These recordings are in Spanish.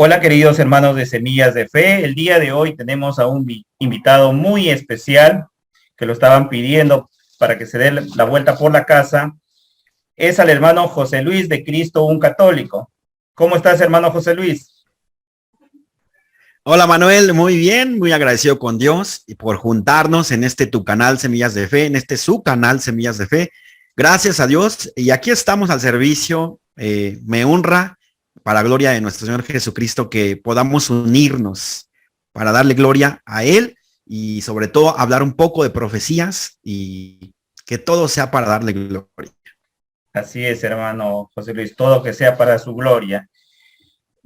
Hola queridos hermanos de Semillas de Fe, el día de hoy tenemos a un invitado muy especial que lo estaban pidiendo para que se dé la vuelta por la casa. Es al hermano José Luis de Cristo, un católico. ¿Cómo estás, hermano José Luis? Hola Manuel, muy bien, muy agradecido con Dios y por juntarnos en este tu canal Semillas de Fe, en este su canal Semillas de Fe. Gracias a Dios y aquí estamos al servicio. Me honra para gloria de nuestro Señor Jesucristo que podamos unirnos para darle gloria a Él y sobre todo hablar un poco de profecías y que todo sea para darle gloria. Así es, hermano José Luis, todo que sea para su gloria.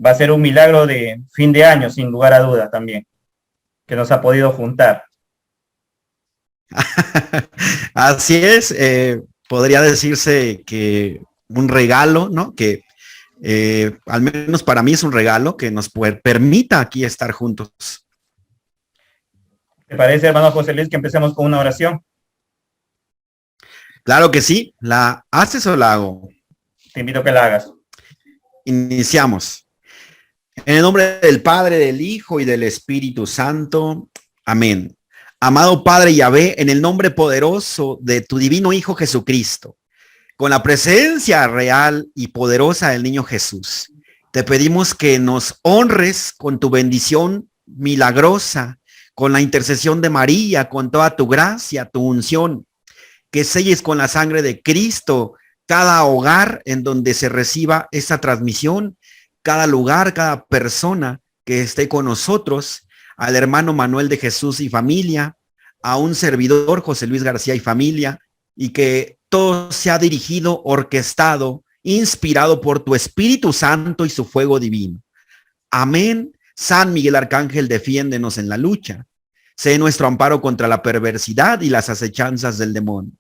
Va a ser un milagro de fin de año, sin lugar a duda también, que nos ha podido juntar. Así es, podría decirse que un regalo, ¿no? Que al menos para mí es un regalo que nos permita aquí estar juntos. ¿Te parece, hermano José Luis, que empecemos con una oración? Claro que sí, ¿la haces o la hago? Te invito a que la hagas. Iniciamos. En el nombre del Padre, del Hijo y del Espíritu Santo. Amén. Amado Padre Yahvé, en el nombre poderoso de tu divino Hijo Jesucristo, con la presencia real y poderosa del niño Jesús, te pedimos que nos honres con tu bendición milagrosa, con la intercesión de María, con toda tu gracia, tu unción, que selles con la sangre de Cristo cada hogar en donde se reciba esta transmisión, cada lugar, cada persona que esté con nosotros, al hermano Manuel de Jesús y familia, a un servidor José Luis García y familia, y que todo sea dirigido, orquestado, inspirado por tu Espíritu Santo y su fuego divino. Amén. San Miguel Arcángel, defiéndenos en la lucha. Sé nuestro amparo contra la perversidad y las acechanzas del demonio.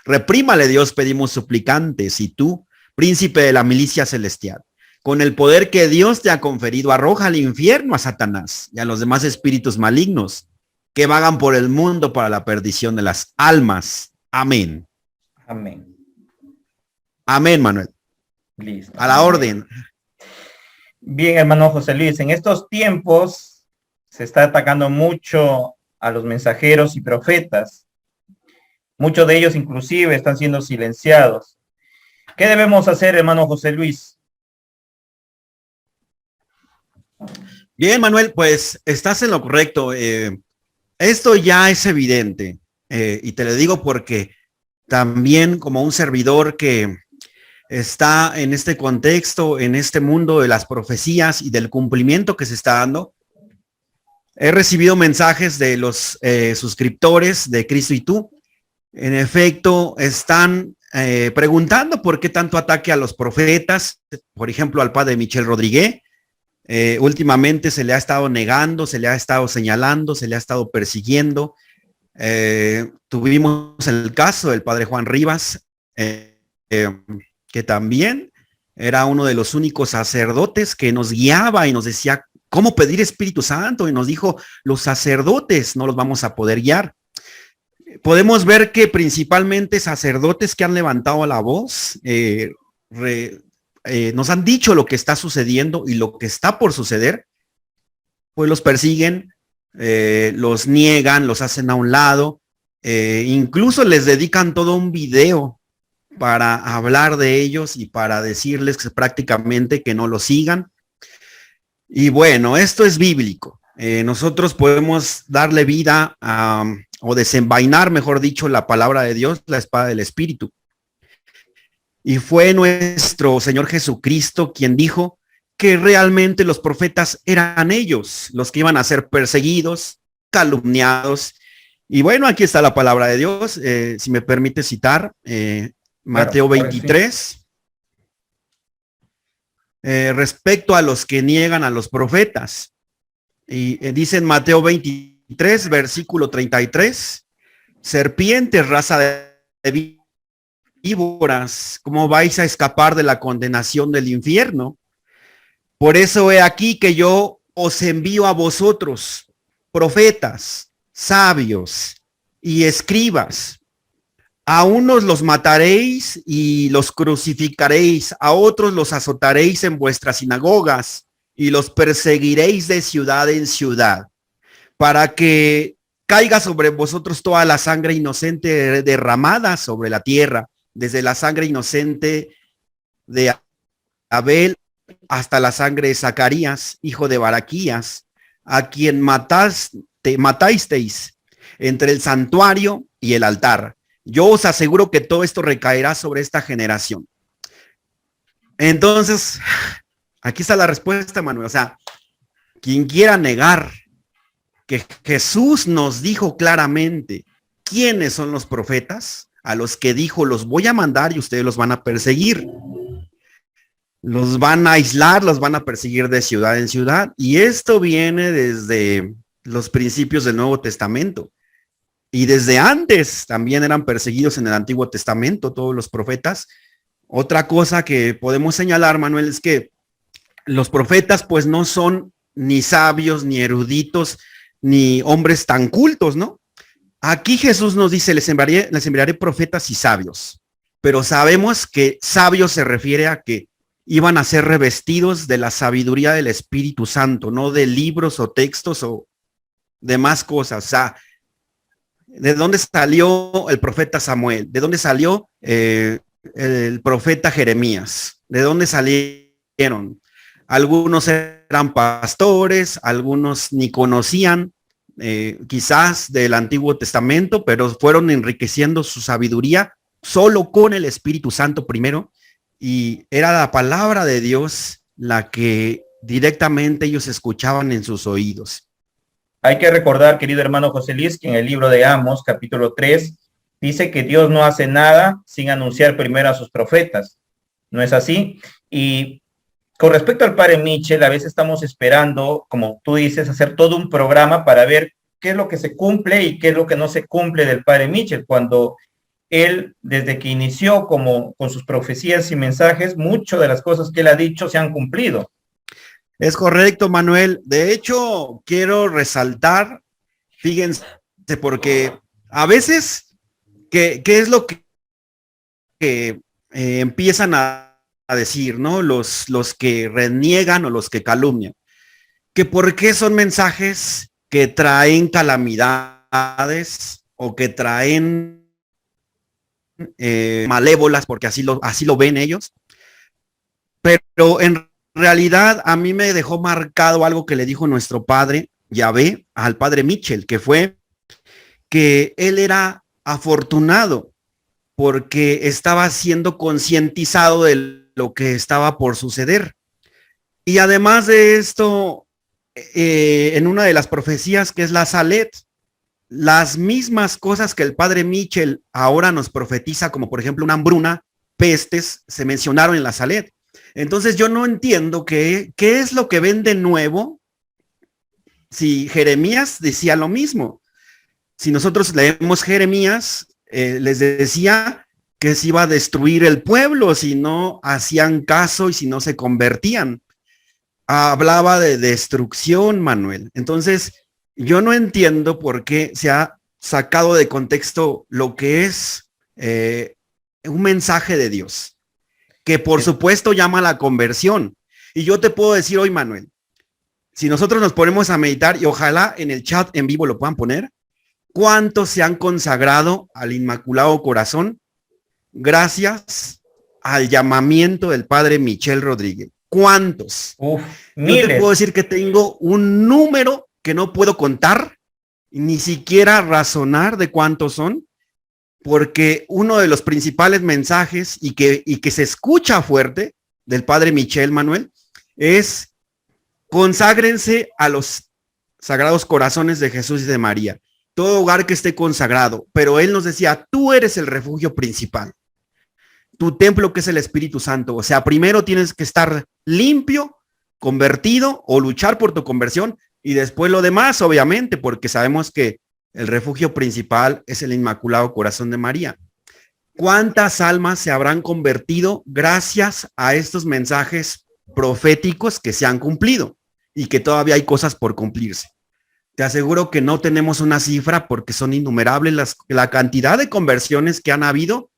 Reprímale, Dios, pedimos suplicantes, y tú, príncipe de la milicia celestial, con el poder que Dios te ha conferido, arroja al infierno a Satanás y a los demás espíritus malignos que vagan por el mundo para la perdición de las almas. Amén. Amén. Amén, Manuel. Listo. A la orden. Bien, hermano José Luis, en estos tiempos se está atacando mucho a los mensajeros y profetas. Muchos de ellos inclusive están siendo silenciados. ¿Qué debemos hacer, hermano José Luis? Bien, Manuel, pues estás en lo correcto. Esto ya es evidente y te lo digo porque también como un servidor que está en este contexto, en este mundo de las profecías y del cumplimiento que se está dando, he recibido mensajes de los suscriptores de Cristo y tú. En efecto, están preguntando por qué tanto ataque a los profetas, por ejemplo, al padre Michel Rodríguez. Últimamente se le ha estado negando, se le ha estado señalando, se le ha estado persiguiendo. Tuvimos el caso del padre Juan Rivas, que también era uno de los únicos sacerdotes que nos guiaba y nos decía cómo pedir Espíritu Santo, y nos dijo, los sacerdotes no los vamos a poder guiar. Podemos ver que principalmente sacerdotes que han levantado la voz nos han dicho lo que está sucediendo y lo que está por suceder, pues los persiguen, los niegan, los hacen a un lado, incluso les dedican todo un video para hablar de ellos y para decirles que prácticamente que no lo sigan. Y bueno, esto es bíblico. Nosotros podemos darle vida o desenvainar, mejor dicho, la palabra de Dios, la espada del Espíritu. Y fue nuestro Señor Jesucristo quien dijo que realmente los profetas eran ellos los que iban a ser perseguidos, calumniados. Y bueno, aquí está la palabra de Dios. Si me permite citar Mateo 23. Respecto a los que niegan a los profetas. Y dice en Mateo 23, versículo 33, serpientes, raza de víboras, ¿cómo vais a escapar de la condenación del infierno? Por eso he aquí que yo os envío a vosotros, profetas, sabios y escribas. A unos los mataréis y los crucificaréis, a otros los azotaréis en vuestras sinagogas y los perseguiréis de ciudad en ciudad, para que caiga sobre vosotros toda la sangre inocente derramada sobre la tierra, desde la sangre inocente de Abel hasta la sangre de Zacarías, hijo de Baraquías, a quien matasteis entre el santuario y el altar. Yo os aseguro que todo esto recaerá sobre esta generación. Entonces, aquí está la respuesta, Manuel. O sea, quien quiera negar que Jesús nos dijo claramente quiénes son los profetas, a los que dijo, los voy a mandar y ustedes los van a perseguir. Los van a aislar, los van a perseguir de ciudad en ciudad. Y esto viene desde los principios del Nuevo Testamento. Y desde antes también eran perseguidos en el Antiguo Testamento todos los profetas. Otra cosa que podemos señalar, Manuel, es que los profetas pues no son ni sabios, ni eruditos, ni hombres tan cultos, ¿no? Aquí Jesús nos dice, les enviaré profetas y sabios. Pero sabemos que sabios se refiere a que iban a ser revestidos de la sabiduría del Espíritu Santo, no de libros o textos o demás cosas. O sea, ¿de dónde salió el profeta Samuel? ¿De dónde salió el profeta Jeremías? ¿De dónde salieron? Algunos eran pastores, algunos ni conocían quizás del Antiguo Testamento, pero fueron enriqueciendo su sabiduría solo con el Espíritu Santo primero, y era la palabra de Dios la que directamente ellos escuchaban en sus oídos. Hay que recordar, querido hermano José Luis, que en el libro de Amos, capítulo 3, dice que Dios no hace nada sin anunciar primero a sus profetas. ¿No es así? Y con respecto al padre Mitchell, a veces estamos esperando, como tú dices, hacer todo un programa para ver qué es lo que se cumple y qué es lo que no se cumple del padre Mitchell, cuando él, desde que inició con sus profecías y mensajes, muchas de las cosas que él ha dicho se han cumplido. Es correcto, Manuel. De hecho, quiero resaltar, fíjense, porque a veces, ¿qué es lo que empiezan a decir, ¿no? Los que reniegan o los que calumnian? Que por qué son mensajes que traen calamidades o que traen malévolas, porque así lo ven ellos. Pero en realidad a mí me dejó marcado algo que le dijo nuestro padre Yahvé al padre Mitchell, que fue que él era afortunado porque estaba siendo concientizado de lo que estaba por suceder. Y además de esto, en una de las profecías que es la Salet, las mismas cosas que el padre Mitchell ahora nos profetiza, como por ejemplo una hambruna, pestes, se mencionaron en la Salet. Entonces yo no entiendo qué es lo que ven de nuevo si Jeremías decía lo mismo. Si nosotros leemos Jeremías, les decía que se iba a destruir el pueblo si no hacían caso y si no se convertían. Hablaba de destrucción, Manuel. Entonces, yo no entiendo por qué se ha sacado de contexto lo que es un mensaje de Dios, que por supuesto llama a la conversión. Y yo te puedo decir hoy, Manuel, si nosotros nos ponemos a meditar, y ojalá en el chat en vivo lo puedan poner, ¿cuántos se han consagrado al Inmaculado Corazón gracias al llamamiento del padre Michel Rodríguez? ¿Cuántos? Miles. Yo te puedo decir que tengo un número que no puedo contar, ni siquiera razonar de cuántos son, porque uno de los principales mensajes y que se escucha fuerte del padre Michel, Manuel, es conságrense a los sagrados corazones de Jesús y de María, todo hogar que esté consagrado. Pero él nos decía, tú eres el refugio principal, tu templo que es el Espíritu Santo. O sea, primero tienes que estar limpio, convertido o luchar por tu conversión, y después lo demás, obviamente, porque sabemos que el refugio principal es el Inmaculado Corazón de María. ¿Cuántas almas se habrán convertido gracias a estos mensajes proféticos que se han cumplido y que todavía hay cosas por cumplirse? Te aseguro que no tenemos una cifra porque son innumerables la cantidad de conversiones que han habido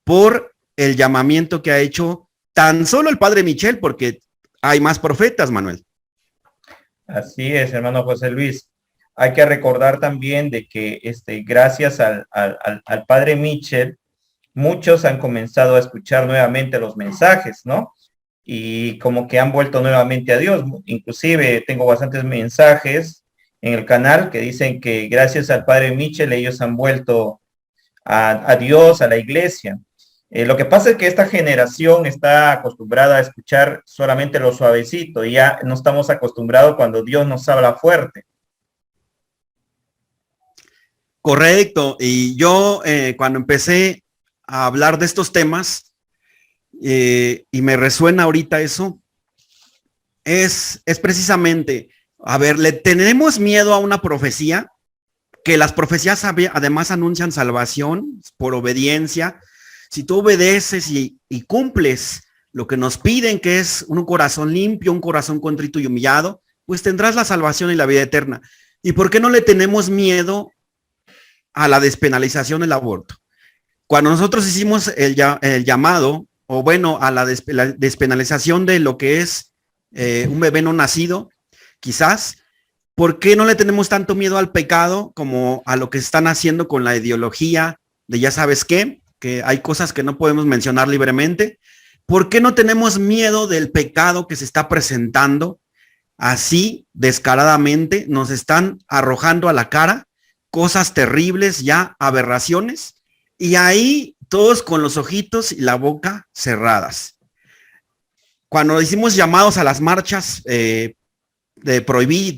por el llamamiento que ha hecho tan solo el padre Michel, porque hay más profetas, Manuel. Así es, hermano José Luis. Hay que recordar también de que gracias al padre Mitchell, muchos han comenzado a escuchar nuevamente los mensajes, ¿no? Y como que han vuelto nuevamente a Dios. Inclusive tengo bastantes mensajes en el canal que dicen que gracias al padre Mitchell ellos han vuelto a Dios, a la iglesia. Lo que pasa es que esta generación está acostumbrada a escuchar solamente lo suavecito y ya no estamos acostumbrados cuando Dios nos habla fuerte. Correcto. Y yo cuando empecé a hablar de estos temas y me resuena ahorita eso, es precisamente, a ver, le tenemos miedo a una profecía, que las profecías además anuncian salvación por obediencia. Si tú obedeces y cumples lo que nos piden, que es un corazón limpio, un corazón contrito y humillado, pues tendrás la salvación y la vida eterna. ¿Y por qué no le tenemos miedo a la despenalización del aborto? Cuando nosotros hicimos el llamado, o bueno, a la despenalización de lo que es un bebé no nacido, quizás, ¿por qué no le tenemos tanto miedo al pecado como a lo que están haciendo con la ideología de ya sabes qué? Que hay cosas que no podemos mencionar libremente. ¿Por qué no tenemos miedo del pecado que se está presentando así descaradamente? Nos están arrojando a la cara cosas terribles, ya aberraciones, y ahí todos con los ojitos y la boca cerradas. Cuando hicimos llamados a las marchas de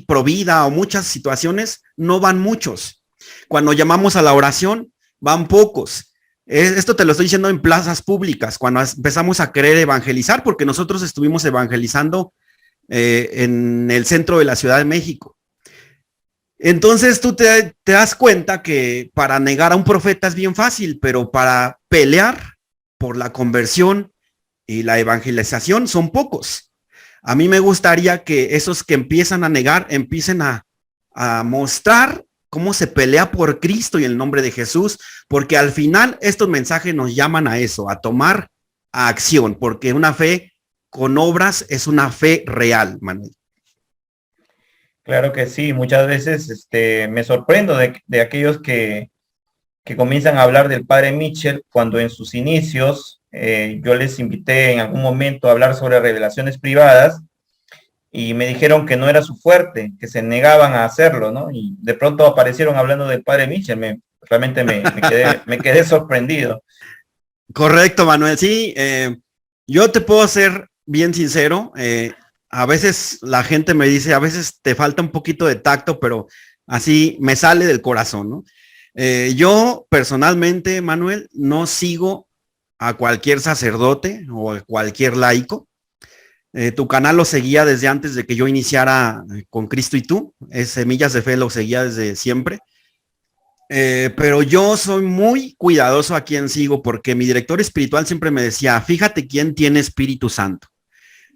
Provida o muchas situaciones, no van muchos. Cuando llamamos a la oración, van pocos. Esto te lo estoy diciendo en plazas públicas, cuando empezamos a querer evangelizar, porque nosotros estuvimos evangelizando en el centro de la Ciudad de México. Entonces tú te das cuenta que para negar a un profeta es bien fácil, pero para pelear por la conversión y la evangelización son pocos. A mí me gustaría que esos que empiezan a negar empiecen a mostrar cómo se pelea por Cristo y el nombre de Jesús, porque al final estos mensajes nos llaman a eso, a tomar acción, porque una fe con obras es una fe real, Manuel. Claro que sí, muchas veces me sorprendo de aquellos que comienzan a hablar del padre Mitchell cuando en sus inicios yo les invité en algún momento a hablar sobre revelaciones privadas y me dijeron que no era su fuerte, que se negaban a hacerlo, ¿no? Y de pronto aparecieron hablando del padre Mitchell, realmente me quedé sorprendido. Correcto, Manuel. Sí, yo te puedo ser bien sincero. A veces la gente me dice, a veces te falta un poquito de tacto, pero así me sale del corazón, ¿no? Yo personalmente, Manuel, no sigo a cualquier sacerdote o a cualquier laico. Tu canal lo seguía desde antes de que yo iniciara con Cristo y tú. Semillas de Fe lo seguía desde siempre. Pero yo soy muy cuidadoso a quien sigo porque mi director espiritual siempre me decía, fíjate quién tiene Espíritu Santo.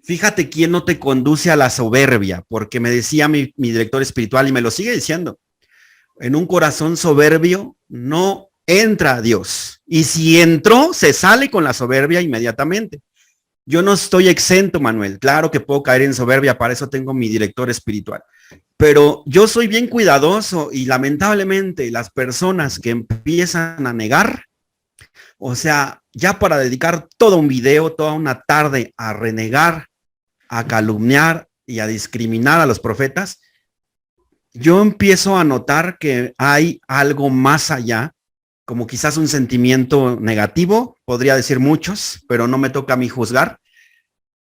Fíjate quién no te conduce a la soberbia, porque me decía mi director espiritual y me lo sigue diciendo. En un corazón soberbio no entra Dios. Y si entró, se sale con la soberbia inmediatamente. Yo no estoy exento, Manuel. Claro que puedo caer en soberbia, para eso tengo mi director espiritual. Pero yo soy bien cuidadoso y lamentablemente las personas que empiezan a negar, o sea, ya para dedicar todo un video, toda una tarde a renegar, a calumniar y a discriminar a los profetas, yo empiezo a notar que hay algo más allá, como quizás un sentimiento negativo, podría decir muchos, pero no me toca a mí juzgar.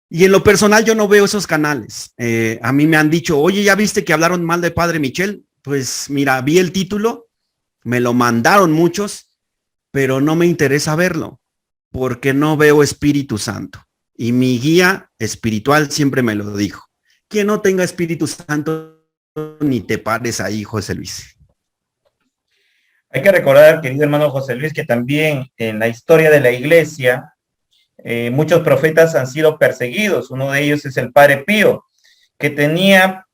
Y en lo personal yo no veo esos canales. A mí me han dicho, oye, ¿ya viste que hablaron mal de Padre Mitchell? Pues mira, vi el título, me lo mandaron muchos, pero no me interesa verlo, porque no veo Espíritu Santo. Y mi guía espiritual siempre me lo dijo. Quien no tenga Espíritu Santo, ni te pares ahí, José Luis. Hay que recordar, querido hermano José Luis, que también en la historia de la iglesia, muchos profetas han sido perseguidos. Uno de ellos es el Padre Pío, que tenía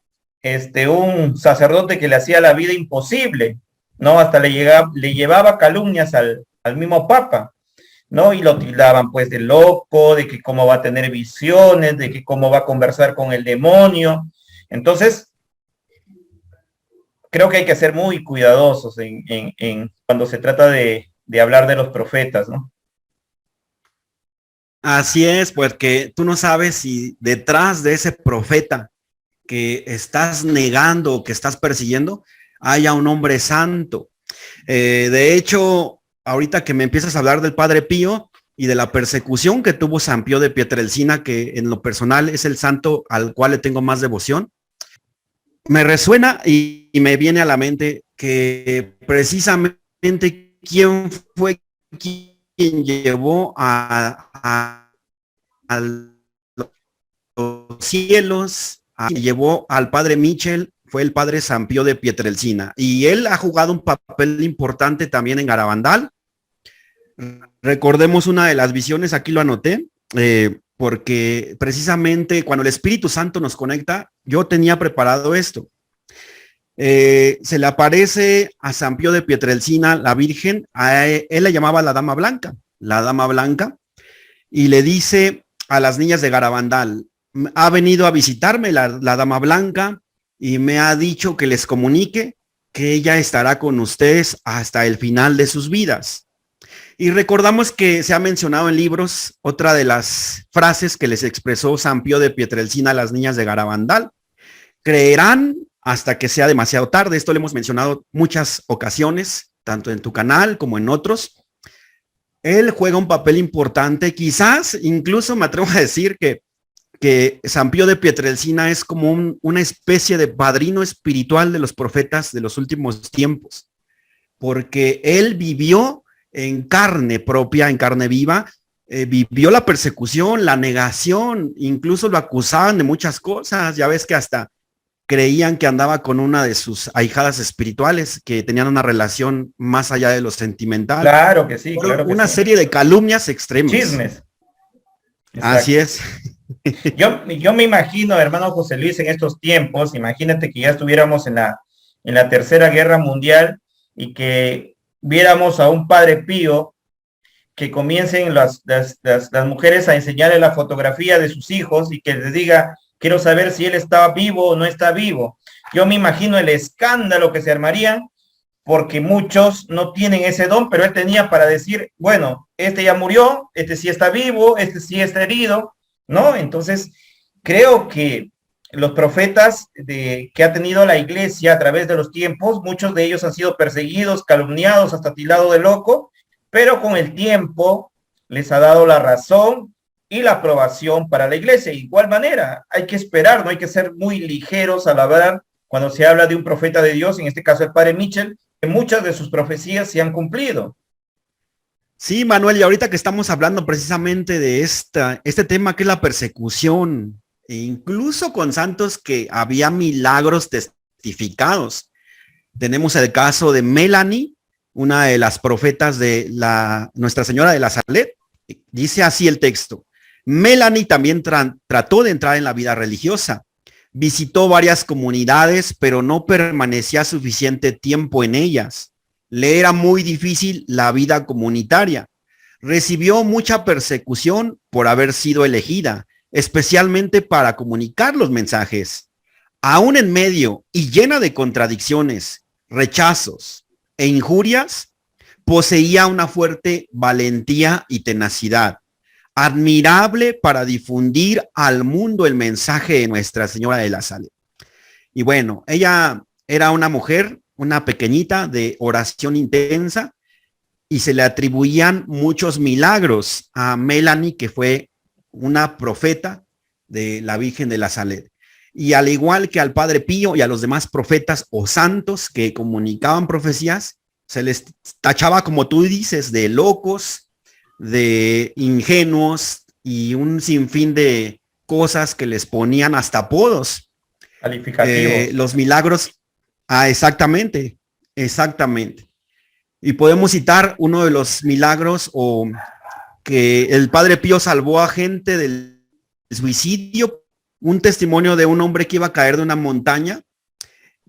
un sacerdote que le hacía la vida imposible, ¿no? Hasta le llevaba calumnias al mismo Papa, ¿no? Y lo tildaban pues de loco, de que cómo va a tener visiones, de que cómo va a conversar con el demonio. Entonces, creo que hay que ser muy cuidadosos cuando se trata de hablar de los profetas, ¿no? Así es, porque tú no sabes si detrás de ese profeta que estás negando o que estás persiguiendo haya un hombre santo. De hecho, ahorita que me empiezas a hablar del Padre Pío y de la persecución que tuvo San Pío de Pietrelcina, que en lo personal es el santo al cual le tengo más devoción, me resuena y me viene a la mente que precisamente quién fue quien llevó a los cielos, llevó al padre Michel, fue el padre San Pío de Pietrelcina, y él ha jugado un papel importante también en Garabandal. Recordemos una de las visiones, aquí lo anoté, porque precisamente cuando el Espíritu Santo nos conecta, yo tenía preparado esto. Se le aparece a San Pío de Pietrelcina, la Virgen, él la llamaba la Dama Blanca, y le dice a las niñas de Garabandal, ha venido a visitarme la Dama Blanca y me ha dicho que les comunique que ella estará con ustedes hasta el final de sus vidas. Y recordamos que se ha mencionado en libros otra de las frases que les expresó San Pío de Pietrelcina a las niñas de Garabandal: creerán hasta que sea demasiado tarde. Esto lo hemos mencionado muchas ocasiones, tanto en tu canal como en otros. Él juega un papel importante, quizás incluso me atrevo a decir que San Pío de Pietrelcina es como una especie de padrino espiritual de los profetas de los últimos tiempos, porque él vivió en carne propia, en carne viva, vivió la persecución, la negación, incluso lo acusaban de muchas cosas. Ya ves que hasta creían que andaba con una de sus ahijadas espirituales, que tenían una relación más allá de lo sentimental. Claro que sí, claro que una sí. serie de calumnias extremas. Chismes. Exacto. Así es. Yo me imagino, hermano José Luis, en estos tiempos, imagínate que ya estuviéramos en la Tercera Guerra Mundial y que viéramos a un Padre Pío que comiencen las mujeres a enseñarle la fotografía de sus hijos y que les diga, quiero saber si él está vivo o no está vivo. Yo me imagino el escándalo que se armaría, porque muchos no tienen ese don, pero él tenía para decir, bueno, este ya murió, este sí está vivo, este sí está herido, ¿no? Entonces, creo que los profetas que ha tenido la iglesia a través de los tiempos, muchos de ellos han sido perseguidos, calumniados, hasta tildado de loco, pero con el tiempo les ha dado la razón y la aprobación para la iglesia. De igual manera, hay que esperar, no hay que ser muy ligeros al hablar cuando se habla de un profeta de Dios, en este caso el padre Michel, que muchas de sus profecías se han cumplido. Sí, Manuel, y ahorita que estamos hablando precisamente de este tema que es la persecución, e incluso con santos que había milagros testificados. Tenemos el caso de Melanie, una de las profetas de Nuestra Señora de la Salet. Dice así el texto: Melanie también trató de entrar en la vida religiosa. Visitó varias comunidades, pero no permanecía suficiente tiempo en ellas. Le era muy difícil la vida comunitaria. Recibió mucha persecución por haber sido elegida, especialmente para comunicar los mensajes. Aún en medio y llena de contradicciones, rechazos e injurias, poseía una fuerte valentía y tenacidad, admirable para difundir al mundo el mensaje de Nuestra Señora de la Salet. Y bueno, ella era una mujer, una pequeñita de oración intensa, y se le atribuían muchos milagros a Melanie, que fue una profeta de la Virgen de la Salet. Y al igual que al Padre Pío y a los demás profetas o santos que comunicaban profecías, se les tachaba, como tú dices, de locos, de ingenuos y un sinfín de cosas que les ponían hasta apodos. Calificativos. Los milagros, exactamente. Y podemos citar uno de los milagros que el Padre Pío salvó a gente del suicidio, un testimonio de un hombre que iba a caer de una montaña.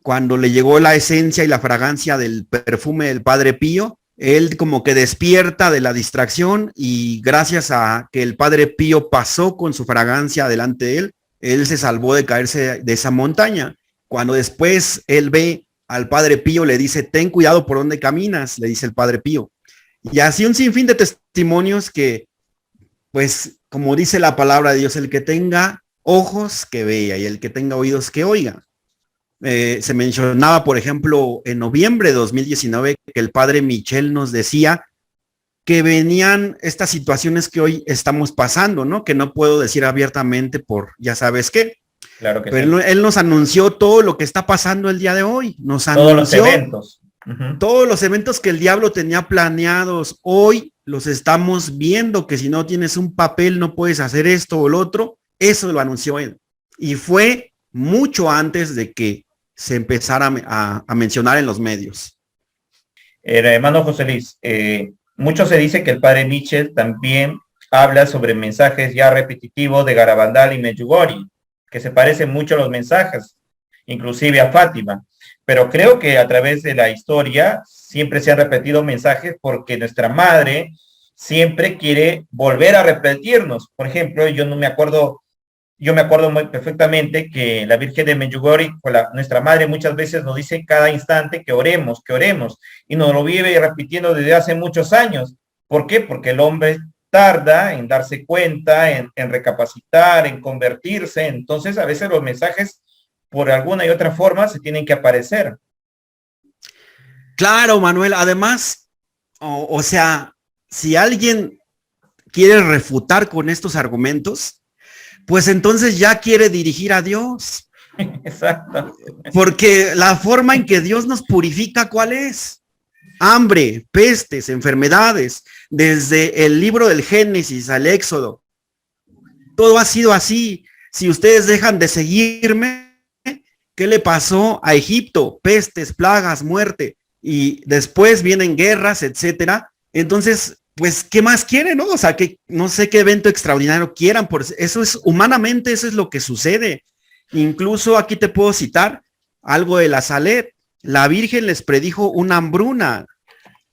Cuando le llegó la esencia y la fragancia del perfume del Padre Pío, él como que despierta de la distracción, y gracias a que el Padre Pío pasó con su fragancia delante de él, él se salvó de caerse de esa montaña. Cuando después él ve al padre Pío le dice, ten cuidado por dónde caminas, le dice el padre Pío. Y así un sinfín de testimonios que, pues, como dice la palabra de Dios, el que tenga ojos que vea y el que tenga oídos que oiga. Se mencionaba, por ejemplo, en noviembre de 2019, que el padre Michel nos decía que venían estas situaciones que hoy estamos pasando, ¿no? Que no puedo decir abiertamente por ya sabes qué. Claro que pero sí. Él nos anunció todo lo que está pasando el día de hoy. Nos Todos los anunció eventos. todos los eventos que el diablo tenía planeados. Hoy los estamos viendo, que si no tienes un papel no puedes hacer esto o lo otro. Eso lo anunció él. Y fue mucho antes de que se empezara a mencionar en los medios. Hermano José Luis, mucho se dice que el padre Mitchell también habla sobre mensajes ya repetitivos de Garabandal y Medjugorje, que se parecen mucho a los mensajes, inclusive a Fátima. Pero creo que a través de la historia siempre se han repetido mensajes porque nuestra madre siempre quiere volver a repetirnos. Por ejemplo, yo me acuerdo muy perfectamente que la Virgen de Medjugorje, nuestra madre muchas veces nos dice cada instante que oremos, y nos lo vive repitiendo desde hace muchos años. ¿Por qué? Porque el hombre tarda en darse cuenta, en recapacitar, en convertirse. Entonces, a veces los mensajes, por alguna y otra forma, se tienen que aparecer. Claro, Manuel. Además, o sea, si alguien quiere refutar con estos argumentos, pues entonces ya quiere dirigir a Dios. Exacto. Porque la forma en que Dios nos purifica, ¿cuál es? Hambre, pestes, enfermedades, desde el libro del Génesis al Éxodo. Todo ha sido así. Si ustedes dejan de seguirme, ¿qué le pasó a Egipto? Pestes, plagas, muerte. Y después vienen guerras, etcétera. Entonces, pues, ¿qué más quieren, no? O sea, que no sé qué evento extraordinario quieran, por eso es humanamente, eso es lo que sucede. Incluso aquí te puedo citar algo de la Salet. La Virgen les predijo una hambruna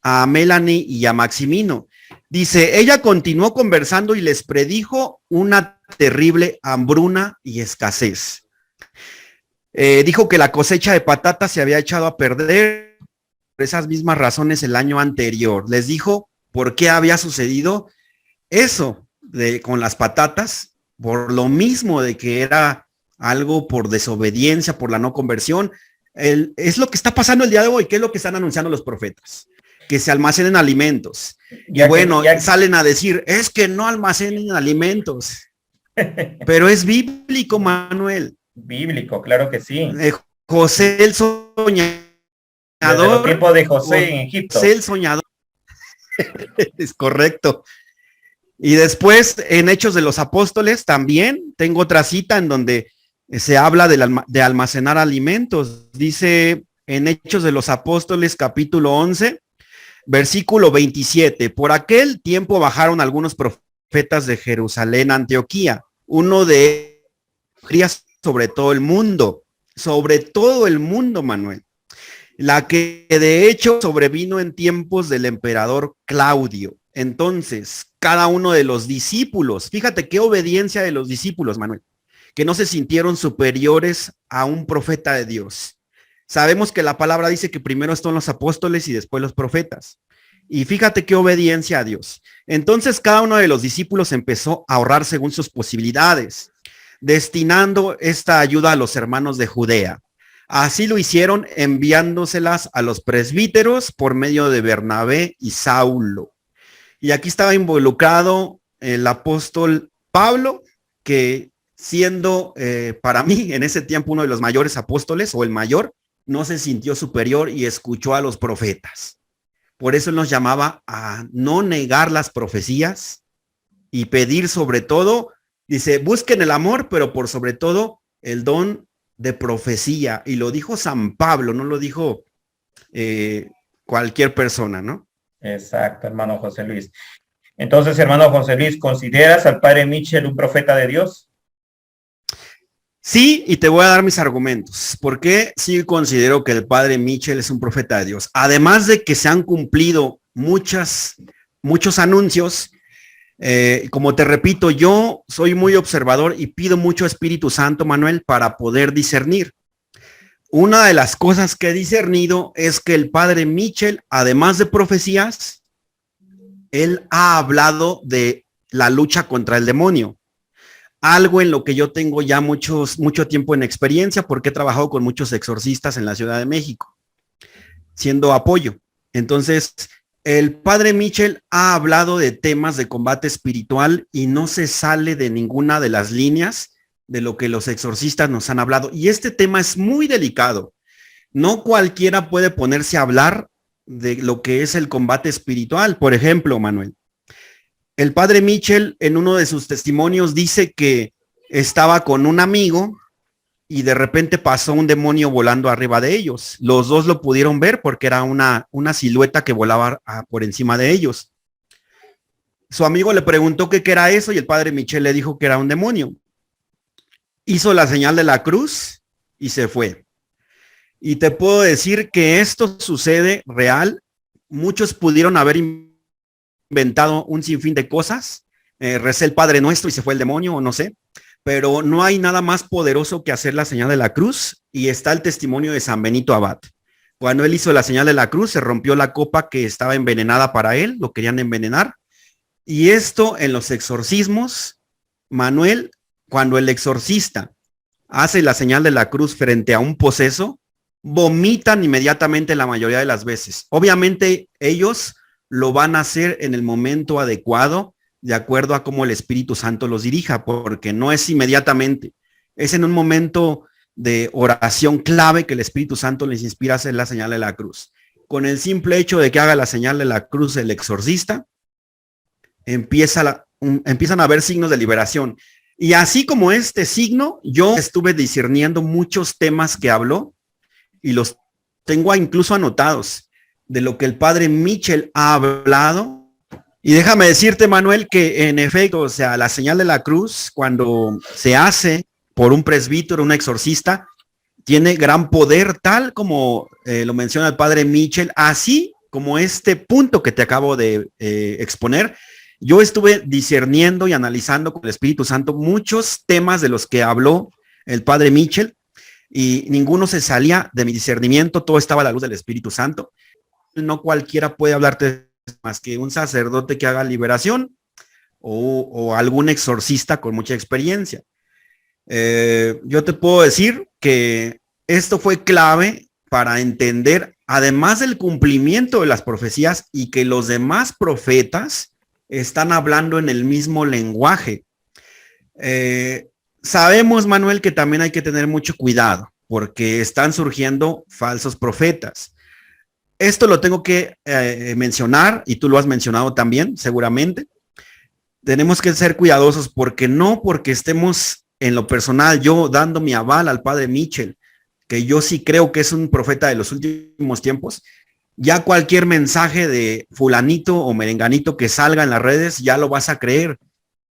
a Melanie y a Maximino. Dice, ella continuó conversando y les predijo una terrible hambruna y escasez. Dijo que la cosecha de patatas se había echado a perder por esas mismas razones el año anterior. Les dijo por qué había sucedido eso con las patatas, por lo mismo de que era algo por desobediencia, por la no conversión. Es lo que está pasando el día de hoy. ¿Qué es lo que están anunciando los profetas? Que se almacenen alimentos. Y bueno, salen a decir, es que no almacenen alimentos. Pero es bíblico, Manuel. Bíblico, claro que sí. José el soñador. Desde el tiempo de José en Egipto. José el soñador. Es correcto. Y después, en Hechos de los Apóstoles, también tengo otra cita en donde se habla de almacenar alimentos. Dice en Hechos de los Apóstoles, capítulo 11, versículo 27. Por aquel tiempo bajaron algunos profetas de Jerusalén a Antioquía. Uno de ellos sobre todo el mundo, Manuel. La que de hecho sobrevino en tiempos del emperador Claudio. Entonces, cada uno de los discípulos, fíjate qué obediencia de los discípulos, Manuel, que no se sintieron superiores a un profeta de Dios. Sabemos que la palabra dice que primero están los apóstoles y después los profetas. Y fíjate qué obediencia a Dios. Entonces, cada uno de los discípulos empezó a ahorrar según sus posibilidades, destinando esta ayuda a los hermanos de Judea. Así lo hicieron enviándoselas a los presbíteros por medio de Bernabé y Saulo. Y aquí estaba involucrado el apóstol Pablo, que siendo para mí en ese tiempo uno de los mayores apóstoles o el mayor, no se sintió superior y escuchó a los profetas. Por eso él nos llamaba a no negar las profecías y pedir sobre todo, dice, busquen el amor, pero por sobre todo el don de profecía. Y lo dijo San Pablo, no lo dijo cualquier persona, ¿no? Exacto, hermano José Luis. Entonces, hermano José Luis, ¿consideras al padre Mitchell un profeta de Dios? Sí, y te voy a dar mis argumentos. ¿Por qué sí considero que el padre Mitchell es un profeta de Dios? Además de que se han cumplido muchos anuncios, como te repito, yo soy muy observador y pido mucho Espíritu Santo, Manuel, para poder discernir. una de las cosas que he discernido es que el padre Mitchell, además de profecías, él ha hablado de la lucha contra el demonio. Algo en lo que yo tengo ya mucho tiempo en experiencia, porque he trabajado con muchos exorcistas en la Ciudad de México, siendo apoyo. Entonces, el padre Mitchell ha hablado de temas de combate espiritual y no se sale de ninguna de las líneas de lo que los exorcistas nos han hablado. Y este tema es muy delicado. No cualquiera puede ponerse a hablar de lo que es el combate espiritual. Por ejemplo, Manuel, el padre Mitchell en uno de sus testimonios dice que estaba con un amigo y de repente pasó un demonio volando arriba de ellos. Los dos lo pudieron ver porque era una silueta que volaba por encima de ellos. Su amigo le preguntó qué era eso y el padre Mitchell le dijo que era un demonio. Hizo la señal de la cruz y se fue. Y te puedo decir que esto sucede real. Muchos pudieron haber inventado un sinfín de cosas. Recé el Padre Nuestro y se fue el demonio, o no sé. Pero no hay nada más poderoso que hacer la señal de la cruz. Y está el testimonio de San Benito Abad. Cuando él hizo la señal de la cruz, se rompió la copa que estaba envenenada para él. Lo querían envenenar. Y esto en los exorcismos, Manuel, cuando el exorcista hace la señal de la cruz frente a un poseso, vomitan inmediatamente la mayoría de las veces. Obviamente ellos lo van a hacer en el momento adecuado, de acuerdo a cómo el Espíritu Santo los dirija, porque no es inmediatamente, es en un momento de oración clave que el Espíritu Santo les inspira a hacer la señal de la cruz. Con el simple hecho de que haga la señal de la cruz el exorcista, empiezan a haber signos de liberación. Y así como este signo, yo estuve discerniendo muchos temas que habló y los tengo incluso anotados de lo que el padre Mitchell ha hablado. Y déjame decirte, Manuel, que en efecto, o sea, la señal de la cruz, cuando se hace por un presbítero, un exorcista, tiene gran poder, tal como lo menciona el padre Mitchell, así como este punto que te acabo de exponer. Yo estuve discerniendo y analizando con el Espíritu Santo muchos temas de los que habló el padre Mitchell y ninguno se salía de mi discernimiento, todo estaba a la luz del Espíritu Santo. No cualquiera puede hablarte más que un sacerdote que haga liberación o algún exorcista con mucha experiencia. Yo te puedo decir que esto fue clave para entender, además del cumplimiento de las profecías y que los demás profetas están hablando en el mismo lenguaje. Sabemos, Manuel, que también hay que tener mucho cuidado porque están surgiendo falsos profetas. Esto lo tengo que mencionar y tú lo has mencionado también, seguramente. Tenemos que ser cuidadosos porque no porque estemos en lo personal, yo dando mi aval al padre Mitchell, que yo sí creo que es un profeta de los últimos tiempos, ya cualquier mensaje de fulanito o merenganito que salga en las redes, ya lo vas a creer.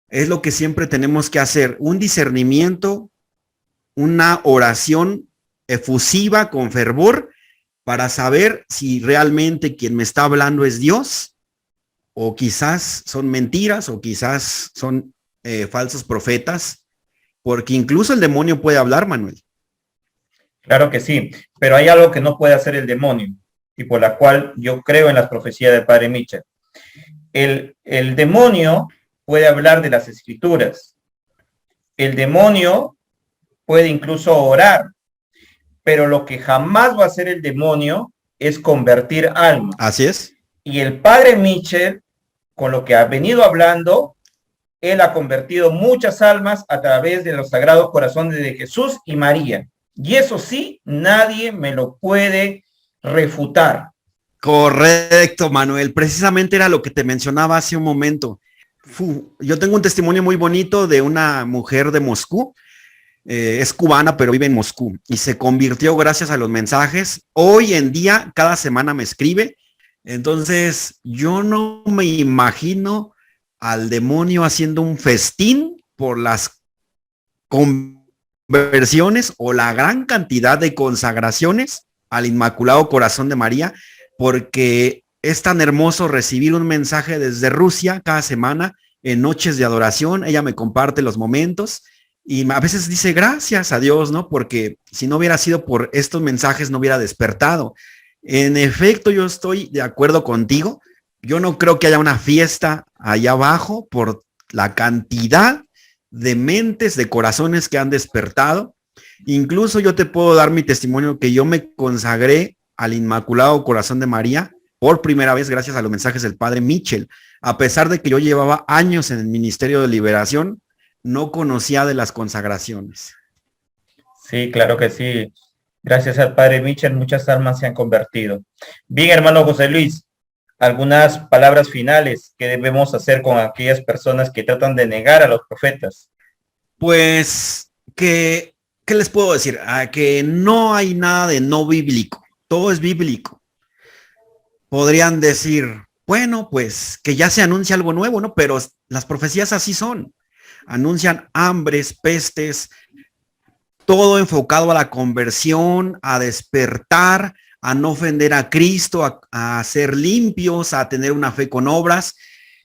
Es lo que siempre tenemos que hacer, un discernimiento, una oración efusiva con fervor para saber si realmente quien me está hablando es Dios o quizás son mentiras o quizás son falsos profetas, porque incluso el demonio puede hablar, Manuel. Claro que sí, pero hay algo que no puede hacer el demonio y por la cual yo creo en las profecías del padre Mitchell. El demonio puede hablar de las escrituras. El demonio puede incluso orar, pero lo que jamás va a hacer el demonio es convertir almas. Así es. Y el padre Mitchell, con lo que ha venido hablando, él ha convertido muchas almas a través de los sagrados corazones de Jesús y María. Y eso sí, nadie me lo puede refutar. Correcto, Manuel. Precisamente era lo que te mencionaba hace un momento. Yo tengo un testimonio muy bonito de una mujer de Moscú. Es cubana, pero vive en Moscú y se convirtió gracias a los mensajes. Hoy en día, cada semana me escribe. Entonces, yo no me imagino al demonio haciendo un festín por las conversiones o la gran cantidad de consagraciones al Inmaculado Corazón de María, porque es tan hermoso recibir un mensaje desde Rusia cada semana en noches de adoración. Ella me comparte los momentos Y a veces dice gracias a Dios, ¿no? Porque si no hubiera sido por estos mensajes, no hubiera despertado. En efecto, yo estoy de acuerdo contigo. Yo no creo que haya una fiesta allá abajo por la cantidad de mentes, de corazones que han despertado. Incluso yo te puedo dar mi testimonio que yo me consagré al Inmaculado Corazón de María por primera vez gracias a los mensajes del Padre Mitchell. A pesar de que yo llevaba años en el Ministerio de Liberación, no conocía de las consagraciones. Sí, claro que sí. Gracias al Padre Mitchell, muchas almas se han convertido. Bien, hermano José Luis, algunas palabras finales que debemos hacer con aquellas personas que tratan de negar a los profetas. Pues, ¿qué les puedo decir? Que no hay nada de no bíblico. Todo es bíblico. Podrían decir, bueno, pues que ya se anuncia algo nuevo, ¿no? Pero las profecías así son. Anuncian hambres, pestes, todo enfocado a la conversión, a despertar, a no ofender a Cristo, a ser limpios, a tener una fe con obras.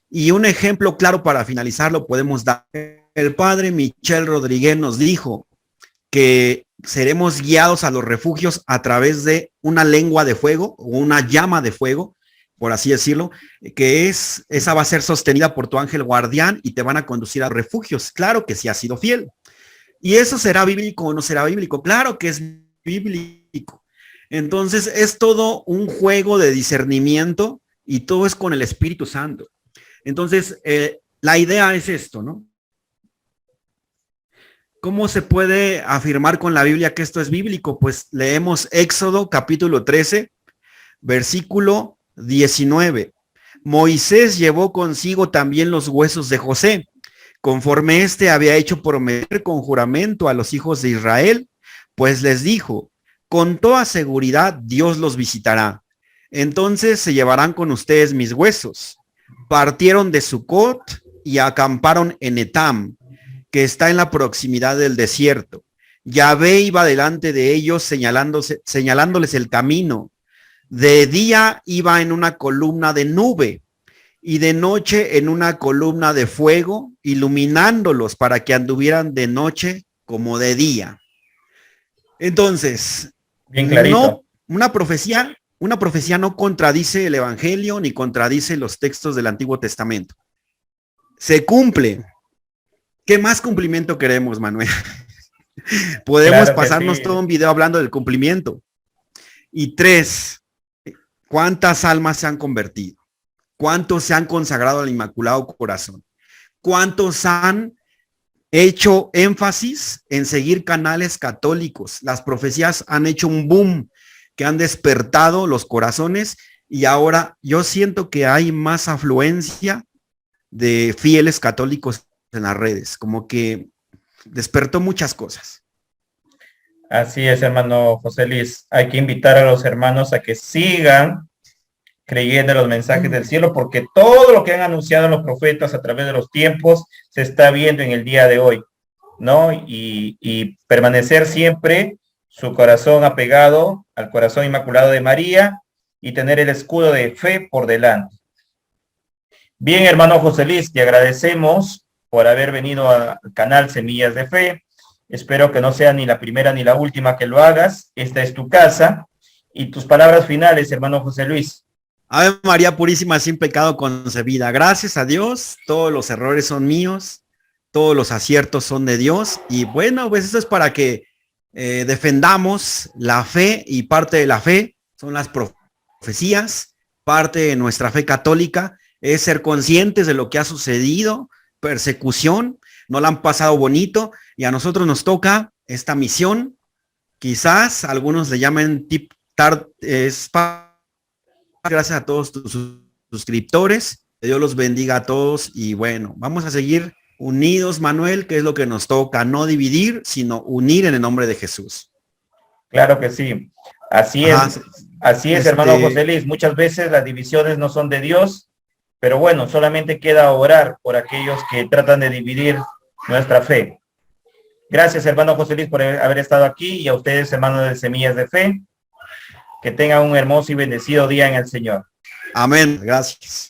Y un ejemplo claro para finalizarlo podemos dar. El padre Michel Rodríguez nos dijo que seremos guiados a los refugios a través de una lengua de fuego o una llama de fuego, por así decirlo, que esa va a ser sostenida por tu ángel guardián y te van a conducir a refugios. Claro que sí has sido fiel. ¿Y eso será bíblico o no será bíblico? Claro que es bíblico. Entonces es todo un juego de discernimiento y todo es con el Espíritu Santo. Entonces la idea es esto, ¿no? ¿Cómo se puede afirmar con la Biblia que esto es bíblico? Pues leemos Éxodo capítulo 13, versículo 19. Moisés llevó consigo también los huesos de José, conforme éste había hecho prometer con juramento a los hijos de Israel, pues les dijo, con toda seguridad Dios los visitará. Entonces se llevarán con ustedes mis huesos. Partieron de Sucot y acamparon en Etam, que está en la proximidad del desierto. Yahvé iba delante de ellos señalándoles el camino. De día iba en una columna de nube y de noche en una columna de fuego, iluminándolos para que anduvieran de noche como de día. Entonces, bien clarito. No, una profecía no contradice el Evangelio ni contradice los textos del Antiguo Testamento. Se cumple. ¿Qué más cumplimiento queremos, Manuel? Podemos Claro que pasarnos sí. todo un video hablando del cumplimiento. Y 3, ¿cuántas almas se han convertido? ¿Cuántos se han consagrado al Inmaculado Corazón? ¿Cuántos han hecho énfasis en seguir canales católicos? Las profecías han hecho un boom, que han despertado los corazones y ahora yo siento que hay más afluencia de fieles católicos en las redes, como que despertó muchas cosas. Así es, hermano José Luis. Hay que invitar a los hermanos a que sigan creyendo en los mensajes del cielo, porque todo lo que han anunciado los profetas a través de los tiempos se está viendo en el día de hoy, ¿no? Y permanecer siempre su corazón apegado al corazón inmaculado de María y tener el escudo de fe por delante. Bien, hermano José Luis, te agradecemos por haber venido al canal Semillas de Fe. Espero que no sea ni la primera ni la última que lo hagas. Esta es tu casa. Y tus palabras finales, hermano José Luis. Ave María Purísima, sin pecado concebida. Gracias a Dios, todos los errores son míos, todos los aciertos son de Dios. Y bueno, pues eso es para que defendamos la fe, y parte de la fe son las profecías, parte de nuestra fe católica es ser conscientes de lo que ha sucedido, persecución, no la han pasado bonito y a nosotros nos toca esta misión. Quizás algunos le llamen gracias a todos tus suscriptores, que Dios los bendiga a todos y bueno, vamos a seguir unidos, Manuel, que es lo que nos toca, no dividir, sino unir en el nombre de Jesús. Claro que sí, así es, hermano José Luis. Muchas veces las divisiones no son de Dios, pero bueno, solamente queda orar por aquellos que tratan de dividir nuestra fe. Gracias, hermano José Luis, por haber estado aquí y a ustedes, hermanos de Semillas de Fe. Que tengan un hermoso y bendecido día en el Señor. Amén. Gracias.